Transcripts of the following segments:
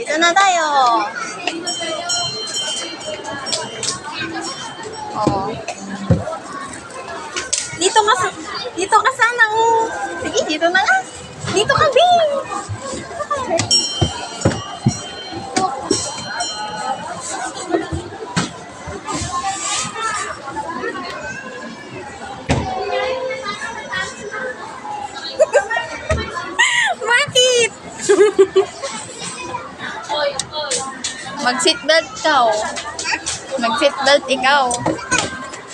Dito na tayo. Oh. Dito ka sana, oh. Sige, dito na nga. Dito ka, Bing. Bakit? Mag-seatbelt ka, oh. Mag-seatbelt ikaw.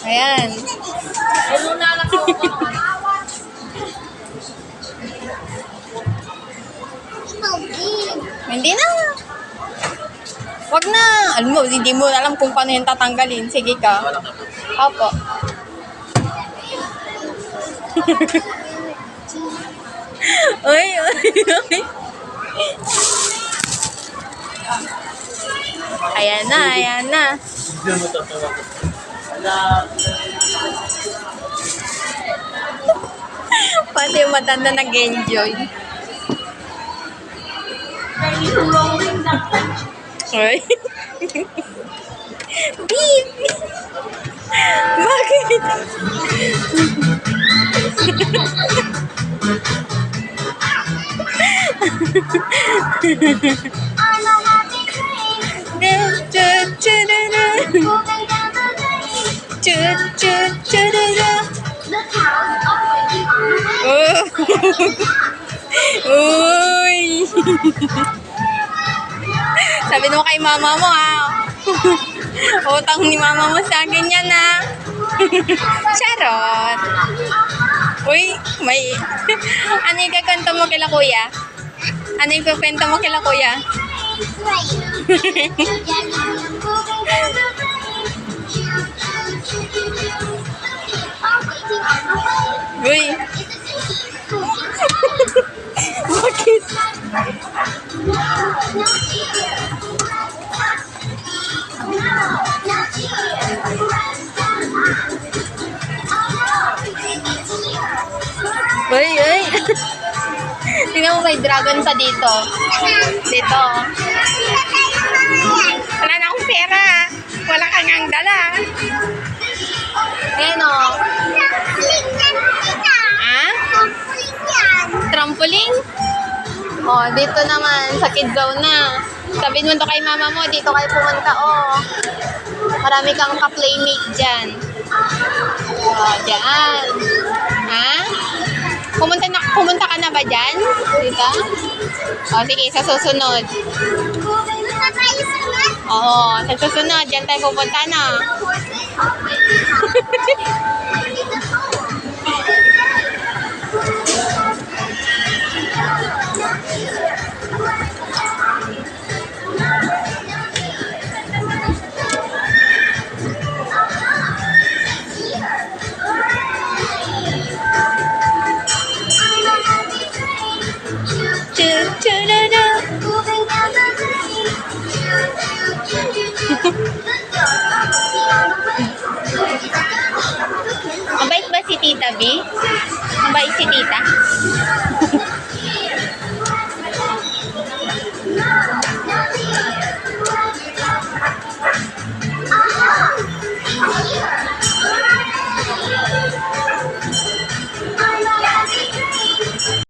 Ayan. Hindi na. Wag na. Alam mo, hindi mo alam kung paano yung tatanggalin. Sige ka. Opo. Uy, uy, uy. Ayan na, ayan na. Pati yung matanda nag-enjoy. Uy. Beep! Bakit? Uy! Sabi mo kay mama mo, ha? Utang ni mama mo sa akin yan, ha? Charot! Uy, may... Ano yung kakanta mo kila kuya? Ano yung kakanta mo kila kuya? Uy! Bakit? Uy, uy! Tingnan mo, may dragon pa dito. Dito. Wala na akong pera. Wala kang ang dala. Ayan, o. Ha? Trampoline? Oh, dito naman, sa kid zone na. Sabihin mo to kay mama mo, dito kayo pumunta, oh. Marami kang ka-playmate dyan. Oh, dyan. Ha? Pumunta ka na ba dyan? Dito? Oh, sige, sa susunod. Oo, sa susunod, dyan tayo pupunta na. Mabait ba si Tita B? Mabait si Tita?